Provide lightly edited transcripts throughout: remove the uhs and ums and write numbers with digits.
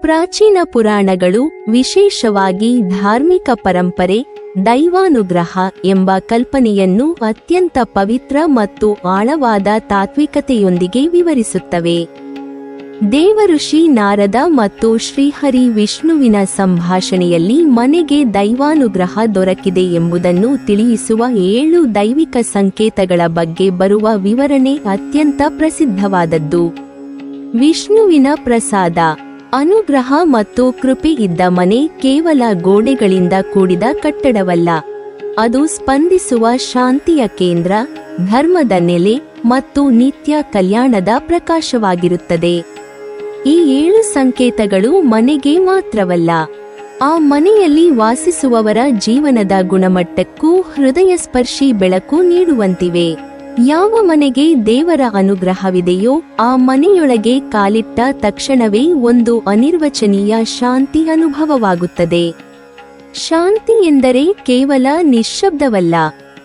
ಪ್ರಾಚೀನ ಪುರಾಣಗಳು, ವಿಶೇಷವಾಗಿ ಧಾರ್ಮಿಕ ಪರಂಪರೆ, ದೈವಾನುಗ್ರಹ ಎಂಬ ಕಲ್ಪನೆಯನ್ನು ಅತ್ಯಂತ ಪವಿತ್ರ ಮತ್ತು ಆಳವಾದ ತಾತ್ವಿಕತೆಯೊಂದಿಗೆ ವಿವರಿಸುತ್ತವೆ. ದೇವಋಷಿ ನಾರದ ಮತ್ತು ಶ್ರೀಹರಿ ವಿಷ್ಣುವಿನ ಸಂಭಾಷಣೆಯಲ್ಲಿ ಮನೆಗೆ ದೈವಾನುಗ್ರಹ ದೊರಕಿದೆ ಎಂಬುದನ್ನು ತಿಳಿಸುವ 7 ದೈವಿಕ ಸಂಕೇತಗಳ ಬಗ್ಗೆ ಬರುವ ವಿವರಣೆ ಅತ್ಯಂತ ಪ್ರಸಿದ್ಧವಾದದ್ದು. ವಿಷ್ಣುವಿನ ಪ್ರಸಾದ. ಅನುಗ್ರಹ ಮತ್ತು ಕೃಪೆ ಇದ್ದ ಮನೆ ಕೇವಲ ಗೋಡೆಗಳಿಂದ ಕೂಡಿದ ಕಟ್ಟಡವಲ್ಲ, ಅದು ಸ್ಪಂದಿಸುವ ಶಾಂತಿಯ ಕೇಂದ್ರ, ಧರ್ಮದ ನೆಲೆ ಮತ್ತು ನಿತ್ಯ ಕಲ್ಯಾಣದ ಪ್ರಕಾಶವಾಗಿರುತ್ತದೆ. ಈ 7 ಸಂಕೇತಗಳು ಮನೆಗೆ ಮಾತ್ರವಲ್ಲ, ಆ ಮನೆಯಲ್ಲಿ ವಾಸಿಸುವವರ ಜೀವನದ ಗುಣಮಟ್ಟಕ್ಕೂ ಹೃದಯಸ್ಪರ್ಶಿ ಬೆಳಕು ನೀಡುವಂತಿವೆ. ಯಾವ ಮನೆಗೆ ದೇವರ ಅನುಗ್ರಹವಿದೆಯೋ ಆ ಮನೆಯೊಳಗೆ ಕಾಲಿಟ್ಟ ತಕ್ಷಣವೇ ಒಂದು ಅನಿರ್ವಚನೀಯ ಶಾಂತಿ ಅನುಭವವಾಗುತ್ತದೆ. ಶಾಂತಿ ಎಂದರೆ ಕೇವಲ ನಿಶ್ಶಬ್ದವಲ್ಲ,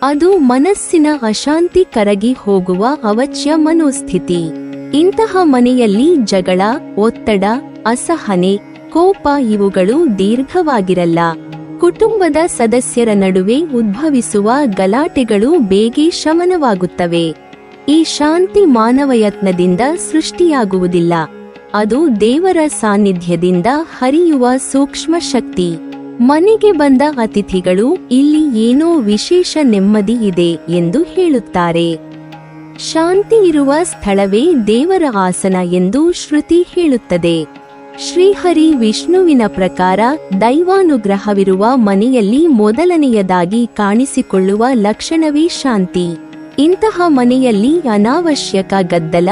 ಅದು ಮನಸ್ಸಿನ ಅಶಾಂತಿ ಕರಗಿ ಹೋಗುವ ಅವಶ್ಯ ಮನೋಸ್ಥಿತಿ. ಇಂತಹ ಮನೆಯಲ್ಲಿ ಜಗಳ, ಒತ್ತಡ, ಅಸಹನೆ, ಕೋಪ ಇವುಗಳು ದೀರ್ಘವಾಗಿರಲ್ಲ. ಕುಟುಂಬದ ಸದಸ್ಯರ ನಡುವೆ ಉದ್ಭವಿಸುವ ಗಲಾಟೆಗಳು ಬೇಗ ಶಮನವಾಗುತ್ತವೆ. ಈ ಶಾಂತಿ ಮಾನವ ಯತ್ನದಿಂದ ಸೃಷ್ಟಿಯಾಗುವುದಿಲ್ಲ, ಅದು ದೇವರ ಸಾನ್ನಿಧ್ಯದಿಂದ ಹರಿಯುವ ಸೂಕ್ಷ್ಮ ಶಕ್ತಿ. ಮನೆಗೆ ಬಂದ ಅತಿಥಿಗಳು ಇಲ್ಲಿ ಏನೋ ವಿಶೇಷ ನೆಮ್ಮದಿ ಇದೆ ಎಂದು ಹೇಳುತ್ತಾರೆ. ಶಾಂತಿ ಇರುವ ಸ್ಥಳವೇ ದೇವರ ಆಸನ ಎಂದು ಶ್ರುತಿ ಹೇಳುತ್ತದೆ. ಶ್ರೀಹರಿ ವಿಷ್ಣುವಿನ ಪ್ರಕಾರ ದೈವಾನುಗ್ರಹವಿರುವ ಮನೆಯಲ್ಲಿ ಮೊದಲನೆಯದಾಗಿ ಕಾಣಿಸಿಕೊಳ್ಳುವ ಲಕ್ಷಣವೇ ಶಾಂತಿ. ಇಂತಹ ಮನೆಯಲ್ಲಿ ಅನಾವಶ್ಯಕ ಗದ್ದಲ,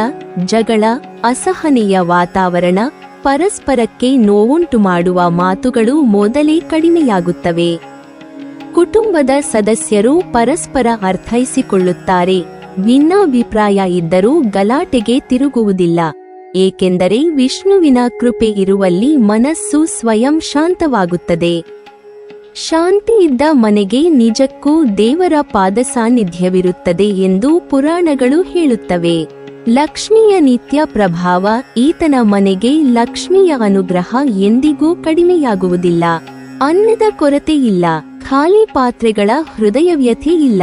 ಜಗಳ, ಅಸಹನೆಯ ವಾತಾವರಣ, ಪರಸ್ಪರಕ್ಕೆ ನೋವುಂಟು ಮಾಡುವ ಮಾತುಗಳು ಮೊದಲೇ ಕಡಿಮೆಯಾಗುತ್ತವೆ. ಕುಟುಂಬದ ಸದಸ್ಯರು ಪರಸ್ಪರ ಅರ್ಥೈಸಿಕೊಳ್ಳುತ್ತಾರೆ, ಭಿನ್ನಾಭಿಪ್ರಾಯ ಇದ್ದರೂ ಗಲಾಟೆಗೆ ತಿರುಗುವುದಿಲ್ಲ, ಏಕೆಂದರೆ ವಿಷ್ಣುವಿನ ಕೃಪೆ ಇರುವಲ್ಲಿ ಮನಸ್ಸು ಸ್ವಯಂ ಶಾಂತವಾಗುತ್ತದೆ. ಶಾಂತಿ ಇದ್ದ ಮನೆಗೆ ನಿಜಕ್ಕೂ ದೇವರ ಪಾದಸಾನ್ನಿಧ್ಯವಿರುತ್ತದೆ ಎಂದು ಪುರಾಣಗಳು ಹೇಳುತ್ತವೆ. ಲಕ್ಷ್ಮಿಯ ನಿತ್ಯ ಪ್ರಭಾವ. ಈತನ ಮನೆಗೆ ಲಕ್ಷ್ಮಿಯ ಅನುಗ್ರಹ ಎಂದಿಗೂ ಕಡಿಮೆಯಾಗುವುದಿಲ್ಲ. ಅನ್ನದ ಕೊರತೆ ಇಲ್ಲ, ಖಾಲಿ ಪಾತ್ರೆಗಳ ಹೃದಯ ವ್ಯಥೆ ಇಲ್ಲ.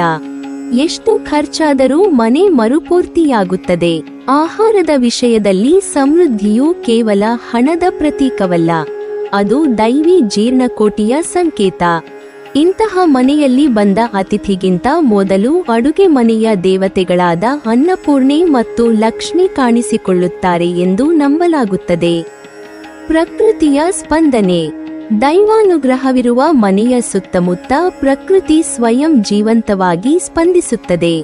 ಎಷ್ಟು ಖರ್ಚಾದರೂ ಮನೆ ಮರುಪೂರ್ತಿಯಾಗುತ್ತದೆ. ಆಹಾರದ ವಿಷಯದಲ್ಲಿ ಸಮೃದ್ಧಿಯು ಕೇವಲ ಹಣದ ಪ್ರತೀಕವಲ್ಲ, ಅದು ದೈವಿ ಜೀರ್ಣಕೋಟಿಯ ಸಂಕೇತ. ಇಂತಹ ಮನೆಯಲ್ಲಿ ಬಂದ ಅತಿಥಿಗಿಂತ ಮೊದಲು ಅಡುಗೆ ಮನೆಯ ದೇವತೆಗಳಾದ ಅನ್ನಪೂರ್ಣೆ ಮತ್ತು ಲಕ್ಷ್ಮಿ ಕಾಣಿಸಿಕೊಳ್ಳುತ್ತಾರೆ ಎಂದು ನಂಬಲಾಗುತ್ತದೆ. ಪ್ರಕೃತಿಯ ಸ್ಪಂದನೆ. ದೈವಾನುಗ್ರಹವಿರುವ ಮನೆಯ ಸುತ್ತಮುತ್ತ ಪ್ರಕೃತಿ ಸ್ವಯಂ ಜೀವಂತವಾಗಿ ಸ್ಪಂದಿಸುತ್ತದೆ.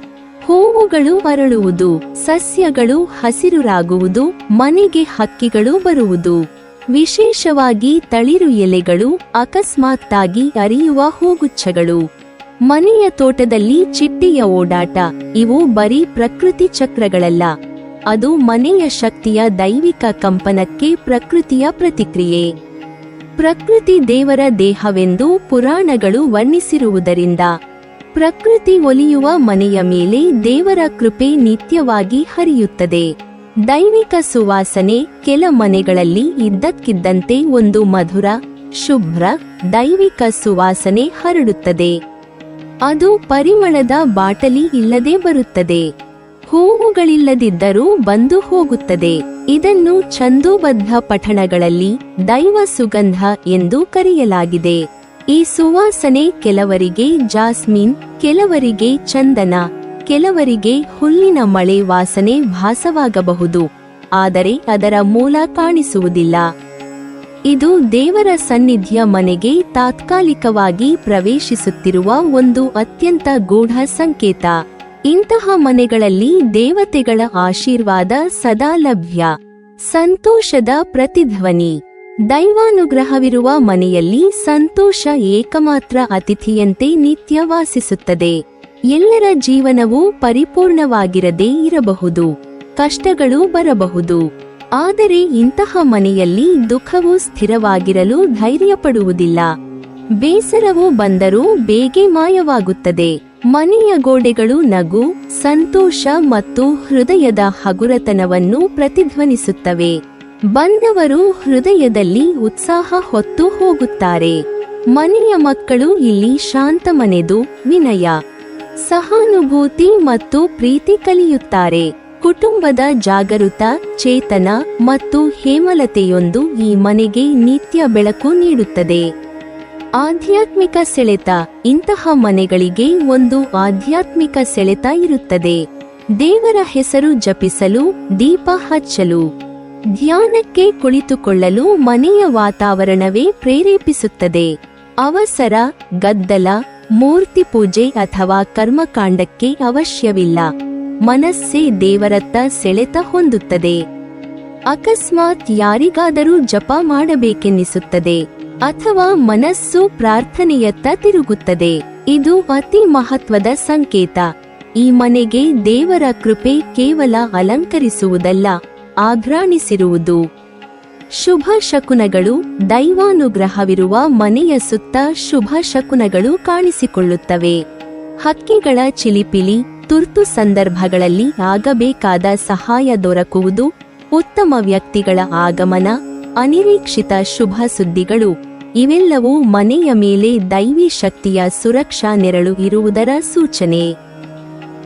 ಹೂವುಗಳು ಅರಳುವುದು, ಸಸ್ಯಗಳು ಹಸಿರುರಾಗುವುದು, ಮನೆಗೆ ಹಕ್ಕಿಗಳು ಬರುವುದು. ವಿಶೇಷವಾಗಿ ತಳಿರು ಎಲೆಗಳು, ಅಕಸ್ಮಾತ್ತಾಗಿ ಅರಿಯುವ ಹೂಗುಚ್ಛಗಳು, ಮನೆಯ ತೋಟದಲ್ಲಿ ಚಿಟ್ಟೆಯ ಓಡಾಟ, ಇವು ಬರೀ ಪ್ರಕೃತಿ ಚಕ್ರಗಳಲ್ಲ, ಅದು ಮನೆಯ ಶಕ್ತಿಯ ದೈವಿಕ ಕಂಪನಕ್ಕೆ ಪ್ರಕೃತಿಯ ಪ್ರತಿಕ್ರಿಯೆ. ಪ್ರಕೃತಿ ದೇವರ ದೇಹವೆಂದು ಪುರಾಣಗಳು ವರ್ಣಿಸಿರುವುದರಿಂದ ಪ್ರಕೃತಿ ಒಲಿಯುವ ಮನೆಯ ಮೇಲೆ ದೇವರ ಕೃಪೆ ನಿತ್ಯವಾಗಿ ಹರಿಯುತ್ತದೆ. ದೈವಿಕ ಸುವಾಸನೆ. ಕೆಲ ಮನೆಗಳಲ್ಲಿ ಇದ್ದಕ್ಕಿದ್ದಂತೆ ಒಂದು ಮಧುರ, ಶುಭ್ರ, ದೈವಿಕ ಸುವಾಸನೆ ಹರಡುತ್ತದೆ. ಅದು ಪರಿಮಳದ ಬಾಟಲಿ ಇಲ್ಲದೆ ಬರುತ್ತದೆ, ಹೂವುಗಳಿಲ್ಲದಿದ್ದರೂ ಬಂದು ಹೋಗುತ್ತದೆ. ಇದನ್ನು ಛಂದೋಬದ್ಧ ಪಠಣಗಳಲ್ಲಿ ದೈವ ಸುಗಂಧ ಎಂದು ಕರೆಯಲಾಗಿದೆ. ಈ ಸುವಾಸನೆ ಕೆಲವರಿಗೆ ಜಾಸ್ಮಿನ್, ಕೆಲವರಿಗೆ ಚಂದನ, ಕೆಲವರಿಗೆ ಹುಲ್ಲಿನ ಮಳೆ ವಾಸನೆ ಭಾಸವಾಗಬಹುದು, ಆದರೆ ಅದರ ಮೂಲ ಕಾಣಿಸುವುದಿಲ್ಲ. ಇದು ದೇವರ ಸನ್ನಿಧ್ಯ ಮನೆಗೆ ತಾತ್ಕಾಲಿಕವಾಗಿ ಪ್ರವೇಶಿಸುತ್ತಿರುವ ಒಂದು ಅತ್ಯಂತ ಗೂಢ ಸಂಕೇತ. ಇಂತಹ ಮನೆಗಳಲ್ಲಿ ದೇವತೆಗಳ ಆಶೀರ್ವಾದ ಸದಾ ಲಭ್ಯ. ಸಂತೋಷದ ಪ್ರತಿಧ್ವನಿ. ದೈವಾನುಗ್ರಹವಿರುವ ಮನೆಯಲ್ಲಿ ಸಂತೋಷ ಏಕಮಾತ್ರ ಅತಿಥಿಯಂತೆ ನಿತ್ಯ ವಾಸಿಸುತ್ತದೆ. ಎಲ್ಲರ ಜೀವನವೂ ಪರಿಪೂರ್ಣವಾಗಿರದೇ ಇರಬಹುದು, ಕಷ್ಟಗಳು ಬರಬಹುದು, ಆದರೆ ಇಂತಹ ಮನೆಯಲ್ಲಿ ದುಃಖವು ಸ್ಥಿರವಾಗಿರಲು ಧೈರ್ಯಪಡುವುದಿಲ್ಲ. ಬೇಸರವು ಬಂದರೂ ಬೇಗ ಮಾಯವಾಗುತ್ತದೆ. ಮನೆಯ ಗೋಡೆಗಳು ನಗು, ಸಂತೋಷ ಮತ್ತು ಹೃದಯದ ಹಗುರತನವನ್ನು ಪ್ರತಿಧ್ವನಿಸುತ್ತವೆ. ಬಂದವರು ಹೃದಯದಲ್ಲಿ ಉತ್ಸಾಹ ಹೊತ್ತು ಹೋಗುತ್ತಾರೆ. ಮನೆಯ ಮಕ್ಕಳು ಇಲ್ಲಿ ಶಾಂತ ಮನೆದು ವಿನಯ, ಸಹಾನುಭೂತಿ ಮತ್ತು ಪ್ರೀತಿ ಕಲಿಯುತ್ತಾರೆ. ಕುಟುಂಬದ ಜಾಗೃತ, ಚೇತನ ಮತ್ತು ಹೇಮಲತೆಯೊಂದು ಈ ಮನೆಗೆ ನಿತ್ಯ ಬೆಳಕು ನೀಡುತ್ತದೆ. ಆಧ್ಯಾತ್ಮಿಕ ಸೆಳೆತ. ಇಂತಹ ಮನೆಗಳಿಗೆ ಒಂದು ಆಧ್ಯಾತ್ಮಿಕ ಸೆಳೆತ ಇರುತ್ತದೆ. ದೇವರ ಹೆಸರು ಜಪಿಸಲು, ದೀಪ ಹಚ್ಚಲು, ಧ್ಯಾನಕ್ಕೆ ಕುಳಿತುಕೊಳ್ಳಲು ಮನೆಯ ವಾತಾವರಣವೇ ಪ್ರೇರೇಪಿಸುತ್ತದೆ. ಅವಸರ, ಗದ್ದಲ, ಮೂರ್ತಿ ಪೂಜೆ ಅಥವಾ ಕರ್ಮಕಾಂಡಕ್ಕೆ ಅವಶ್ಯವಿಲ್ಲ. ಮನಸ್ಸೇ ದೇವರತ್ತ ಸೆಳೆತ ಹೊಂದುತ್ತದೆ. ಅಕಸ್ಮಾತ್ ಯಾರಿಗಾದರೂ ಜಪ ಮಾಡಬೇಕೆನ್ನಿಸುತ್ತದೆ ಅಥವಾ ಮನಸ್ಸು ಪ್ರಾರ್ಥನೆಯತ್ತ ತಿರುಗುತ್ತದೆ. ಇದು ಅತಿ ಮಹತ್ವದ ಸಂಕೇತ. ಈ ಮನೆಗೆ ದೇವರ ಕೃಪೆ ಕೇವಲ ಅಲಂಕರಿಸುವುದಲ್ಲ, ಆಘ್ರಾಣಿಸಿರುವುದು. ಶುಭ ಶಕುನಗಳು. ದೈವಾನುಗ್ರಹವಿರುವ ಮನೆಯ ಸುತ್ತ ಶುಭ ಶಕುನಗಳು ಕಾಣಿಸಿಕೊಳ್ಳುತ್ತವೆ. ಹಕ್ಕಿಗಳ ಚಿಲಿಪಿಲಿ, ತುರ್ತು ಸಂದರ್ಭಗಳಲ್ಲಿ ಆಗಬೇಕಾದ ಸಹಾಯ ದೊರಕುವುದು, ಉತ್ತಮ ವ್ಯಕ್ತಿಗಳ ಆಗಮನ, ಅನಿರೀಕ್ಷಿತ ಶುಭ ಸುದ್ದಿಗಳು ಇವೆಲ್ಲವೂ ಮನೆಯ ಮೇಲೆ ದೈವಿ ಶಕ್ತಿಯ ಸುರಕ್ಷಾ ನೆರಳು ಇರುವುದರ ಸೂಚನೆ.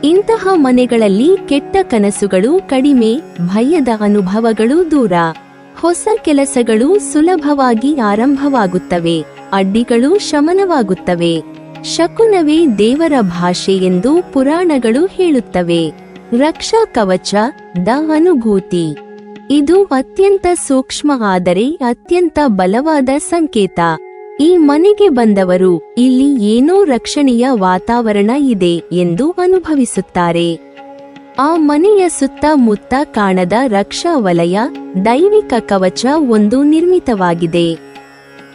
ಇಂತಹ ಮನೆಗಳಲ್ಲಿ ಕೆಟ್ಟ ಕನಸುಗಳು ಕಡಿಮೆ, ಭಯದ ಅನುಭವಗಳು ದೂರ. ಹೊಸ ಕೆಲಸಗಳು ಸುಲಭವಾಗಿ ಆರಂಭವಾಗುತ್ತವೆ, ಅಡ್ಡಿಗಳು ಶಮನವಾಗುತ್ತವೆ. ಶಕುನವೇ ದೇವರ ಭಾಷೆ ಎಂದು ಪುರಾಣಗಳು ಹೇಳುತ್ತವೆ. ರಕ್ಷಾ ಕವಚ, ದ ಅನುಭೂತಿ. ಇದು ಅತ್ಯಂತ ಸೂಕ್ಷ್ಮ ಆದರೆ ಅತ್ಯಂತ ಬಲವಾದ ಸಂಕೇತ. ಈ ಮನೆಗೆ ಬಂದವರು ಇಲ್ಲಿ ಏನೋ ರಕ್ಷಣೆಯ ವಾತಾವರಣ ಇದೆ ಎಂದು ಅನುಭವಿಸುತ್ತಾರೆ. ಆ ಮನೆಯ ಸುತ್ತಮುತ್ತ ಕಾಣದ ರಕ್ಷಾ ವಲಯ, ದೈವಿಕ ಕವಚ ಒಂದು ನಿರ್ಮಿತವಾಗಿದೆ.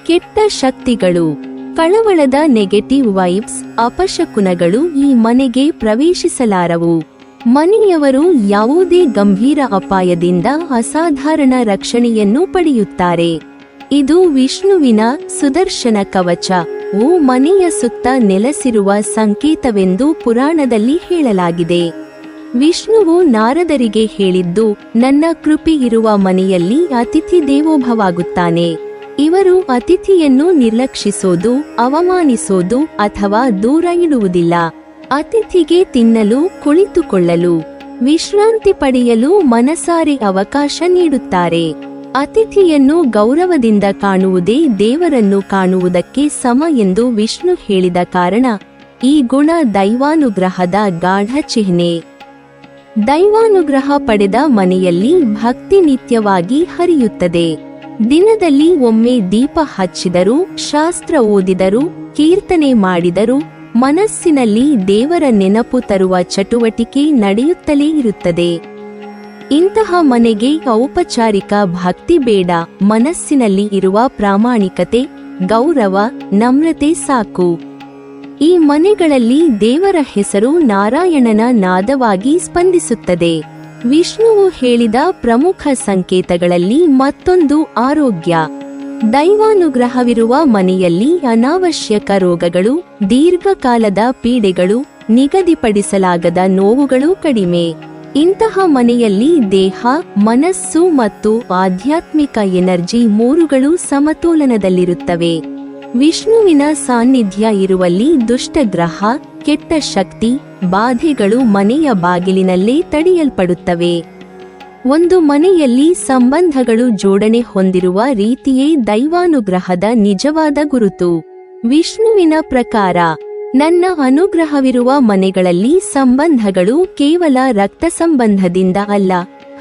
ಕೆಟ್ಟ ಶಕ್ತಿಗಳು. ಕಳವಳದ ನೆಗೆಟಿವ್ ವೈಬ್ಸ್, ಅಪಶಕುನಗಳು ಈ ಮನೆಗೆ ಪ್ರವೇಶಿಸಲಾರವು. ಮನೆಯವರು ಯಾವುದೇ ಗಂಭೀರ ಅಪಾಯದಿಂದ ಅಸಾಧಾರಣ ರಕ್ಷಣೆಯನ್ನು ಪಡೆಯುತ್ತಾರೆ. ಇದು ವಿಷ್ಣುವಿನ ಸುದರ್ಶನ ಕವಚ ವು ಮನೆಯ ಸುತ್ತ ನೆಲೆಸಿರುವ ಸಂಕೇತವೆಂದು ಪುರಾಣದಲ್ಲಿ ಹೇಳಲಾಗಿದೆ. ವಿಷ್ಣುವು ನಾರದರಿಗೆ ಹೇಳಿದ್ದು, ನನ್ನ ಕೃಪೆ ಇರುವ ಮನೆಯಲ್ಲಿ ಅತಿಥಿ ದೇವೋಭವಾಗುತ್ತಾನೆ. ಇವರು ಅತಿಥಿಯನ್ನು ನಿರ್ಲಕ್ಷಿಸೋದು, ಅವಮಾನಿಸೋದು ಅಥವಾ ದೂರ ಇಡುವುದಿಲ್ಲ. ಅತಿಥಿಗೆ ತಿನ್ನಲು, ಕುಳಿತುಕೊಳ್ಳಲು, ವಿಶ್ರಾಂತಿ ಪಡೆಯಲು ಮನಸಾರೆ ಅವಕಾಶ ನೀಡುತ್ತಾರೆ. ಅತಿಥಿಯನ್ನು ಗೌರವದಿಂದ ಕಾಣುವುದೇ ದೇವರನ್ನು ಕಾಣುವುದಕ್ಕೆ ಸಮ ಎಂದು ವಿಷ್ಣು ಹೇಳಿದ ಕಾರಣ ಈ ಗುಣ ದೈವಾನುಗ್ರಹದ ಗಾಢ ಚಿಹ್ನೆ. ದೈವಾನುಗ್ರಹ ಪಡೆದ ಮನೆಯಲ್ಲಿ ಭಕ್ತಿ ನಿತ್ಯವಾಗಿ ಹರಿಯುತ್ತದೆ. ದಿನದಲ್ಲಿ ಒಮ್ಮೆ ದೀಪ ಹಚ್ಚಿದರೂ, ಶಾಸ್ತ್ರ ಓದಿದರೂ, ಕೀರ್ತನೆ ಮಾಡಿದರೂ ಮನಸ್ಸಿನಲ್ಲಿ ದೇವರ ನೆನಪು ತರುವ ಚಟುವಟಿಕೆ ನಡೆಯುತ್ತಲೇ ಇರುತ್ತದೆ. ಇಂತಹ ಮನೆಗೆ ಔಪಚಾರಿಕ ಭಕ್ತಿ ಬೇಡ, ಮನಸ್ಸಿನಲ್ಲಿ ಇರುವ ಪ್ರಾಮಾಣಿಕತೆ, ಗೌರವ, ನಮ್ರತೆ ಸಾಕು. ಈ ಮನೆಗಳಲ್ಲಿ ದೇವರ ಹೆಸರು ನಾರಾಯಣನ ನಾದವಾಗಿ ಸ್ಪಂದಿಸುತ್ತದೆ. ವಿಷ್ಣುವು ಹೇಳಿದ ಪ್ರಮುಖ ಸಂಕೇತಗಳಲ್ಲಿ ಮತ್ತೊಂದು ಆರೋಗ್ಯ. ದೈವಾನುಗ್ರಹವಿರುವ ಮನೆಯಲ್ಲಿ ಅನಾವಶ್ಯಕ ರೋಗಗಳು, ದೀರ್ಘಕಾಲದ ಪೀಡೆಗಳು, ನಿಗದಿಪಡಿಸಲಾಗದ ನೋವುಗಳು ಕಡಿಮೆ. ಇಂತಹ ಮನೆಯಲ್ಲಿ ದೇಹ, ಮನಸ್ಸು ಮತ್ತು ಆಧ್ಯಾತ್ಮಿಕ ಎನರ್ಜಿ ಮೂರುಗಳು ಸಮತೋಲನದಲ್ಲಿರುತ್ತವೆ. ವಿಷ್ಣುವಿನ ಸಾನ್ನಿಧ್ಯ ಇರುವಲ್ಲಿ ದುಷ್ಟಗ್ರಹ, ಕೆಟ್ಟ ಶಕ್ತಿ, ಬಾಧೆಗಳು ಮನೆಯ ಬಾಗಿಲಿನಲ್ಲೇ ತಡೆಯಲ್ಪಡುತ್ತವೆ. ಒಂದು ಮನೆಯಲ್ಲಿ ಸಂಬಂಧಗಳು ಜೋಡಣೆ ಹೊಂದಿರುವ ರೀತಿಯೇ ದೈವಾನುಗ್ರಹದ ನಿಜವಾದ ಗುರುತು. ವಿಷ್ಣುವಿನ ಪ್ರಕಾರ, ನನ್ನ ಅನುಗ್ರಹವಿರುವ ಮನೆಗಳಲ್ಲಿ ಸಂಬಂಧಗಳು ಕೇವಲ ರಕ್ತ ಸಂಬಂಧದಿಂದ ಅಲ್ಲ,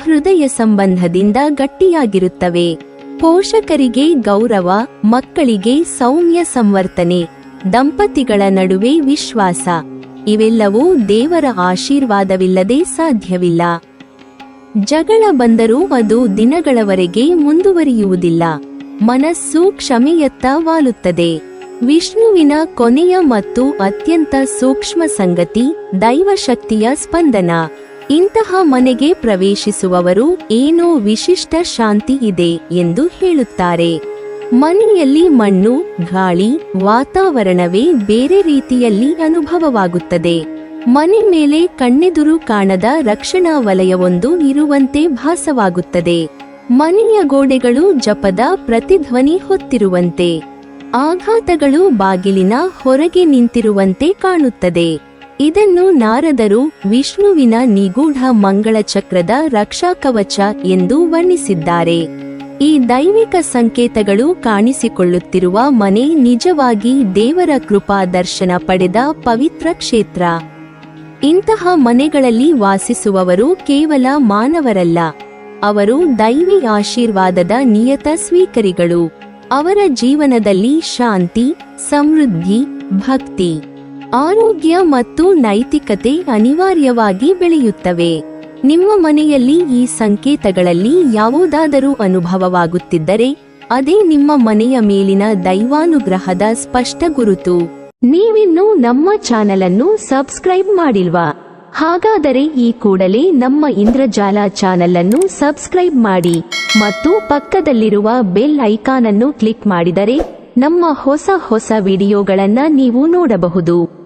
ಹೃದಯ ಸಂಬಂಧದಿಂದ ಗಟ್ಟಿಯಾಗಿರುತ್ತವೆ. ಪೋಷಕರಿಗೆ ಗೌರವ, ಮಕ್ಕಳಿಗೆ ಸೌಮ್ಯ ಸಂವರ್ತನೆ, ದಂಪತಿಗಳ ನಡುವೆ ವಿಶ್ವಾಸ ಇವೆಲ್ಲವೂ ದೇವರ ಆಶೀರ್ವಾದವಿಲ್ಲದೆ ಸಾಧ್ಯವಿಲ್ಲ. ಜಗಳ ಬಂದರೂ ಅದು ದಿನಗಳವರೆಗೆ ಮುಂದುವರಿಯುವುದಿಲ್ಲ. ಮನಸ್ಸು ಕ್ಷಮೆಯತ್ತ ವಾಲುತ್ತದೆ. ವಿಷ್ಣುವಿನ ಕೊನೆಯ ಮತ್ತು ಅತ್ಯಂತ ಸೂಕ್ಷ್ಮ ಸಂಗತಿ ದೈವಶಕ್ತಿಯ ಸ್ಪಂದನ. ಇಂತಹ ಮನೆಗೆ ಪ್ರವೇಶಿಸುವವರು ಏನೋ ವಿಶಿಷ್ಟ ಶಾಂತಿ ಇದೆ ಎಂದು ಹೇಳುತ್ತಾರೆ. ಮನೆಯಲ್ಲಿ ಮಣ್ಣು, ಗಾಳಿ, ವಾತಾವರಣವೇ ಬೇರೆ ರೀತಿಯಲ್ಲಿ ಅನುಭವವಾಗುತ್ತದೆ. ಮನೆ ಮೇಲೆ ಕಣ್ಣೆದುರು ಕಾಣದ ರಕ್ಷಣಾ ವಲಯವೊಂದು ಇರುವಂತೆ ಭಾಸವಾಗುತ್ತದೆ. ಮನೆಯ ಗೋಡೆಗಳು ಜಪದ ಪ್ರತಿಧ್ವನಿ ಹೊತ್ತಿರುವಂತೆ, ಆಘಾತಗಳು ಬಾಗಿಲಿನ ಹೊರಗೆ ನಿಂತಿರುವಂತೆ ಕಾಣುತ್ತದೆ. ಇದನ್ನು ನಾರದರು ವಿಷ್ಣುವಿನ ನಿಗೂಢ ಮಂಗಳ ಚಕ್ರದ ರಕ್ಷಾ ಕವಚ ಎಂದು ವರ್ಣಿಸಿದ್ದಾರೆ. ಈ ದೈವಿಕ ಸಂಕೇತಗಳು ಕಾಣಿಸಿಕೊಳ್ಳುತ್ತಿರುವ ಮನೆ ನಿಜವಾಗಿ ದೇವರ ಕೃಪಾ ದರ್ಶನ ಪಡೆದ ಪವಿತ್ರ ಕ್ಷೇತ್ರ. ಇಂತಹ ಮನೆಗಳಲ್ಲಿ ವಾಸಿಸುವವರು ಕೇವಲ ಮಾನವರಲ್ಲ, ಅವರು ದೈವಿ ಆಶೀರ್ವಾದದ ನಿಯತ ಸ್ವೀಕರಿಗಳು. ಅವರ ಜೀವನದಲ್ಲಿ ಶಾಂತಿ, ಸಮೃದ್ಧಿ, ಭಕ್ತಿ, ಆರೋಗ್ಯ ಮತ್ತು ನೈತಿಕತೆ ಅನಿವಾರ್ಯವಾಗಿ ಬೆಳೆಯುತ್ತವೆ. ನಿಮ್ಮ ಮನೆಯಲ್ಲಿ ಈ ಸಂಕೇತಗಳಲ್ಲಿ ಯಾವುದಾದರೂ ಅನುಭವವಾಗುತ್ತಿದ್ದರೆ ಅದೇ ನಿಮ್ಮ ಮನೆಯ ಮೇಲಿನ ದೈವಾನುಗ್ರಹದ ಸ್ಪಷ್ಟ ಗುರುತು. ನೀವಿನ್ನೂ ನಮ್ಮ ಚಾನೆಲ್ ಅನ್ನು ಸಬ್ಸ್ಕ್ರೈಬ್ ಮಾಡಿಲ್ವಾ? ಹಾಗಾದರೆ ಈ ಕೂಡಲೇ ನಮ್ಮ ಇಂದ್ರಜಾಲ ಚಾನೆಲ್ ಅನ್ನು ಸಬ್ಸ್ಕ್ರೈಬ್ ಮಾಡಿ ಮತ್ತು ಪಕ್ಕದಲ್ಲಿರುವ ಬೆಲ್ ಐಕಾನ್ ಅನ್ನು ಕ್ಲಿಕ್ ಮಾಡಿದರೆ ನಮ್ಮ ಹೊಸ ವಿಡಿಯೋಗಳನ್ನು ನೀವು ನೋಡಬಹುದು.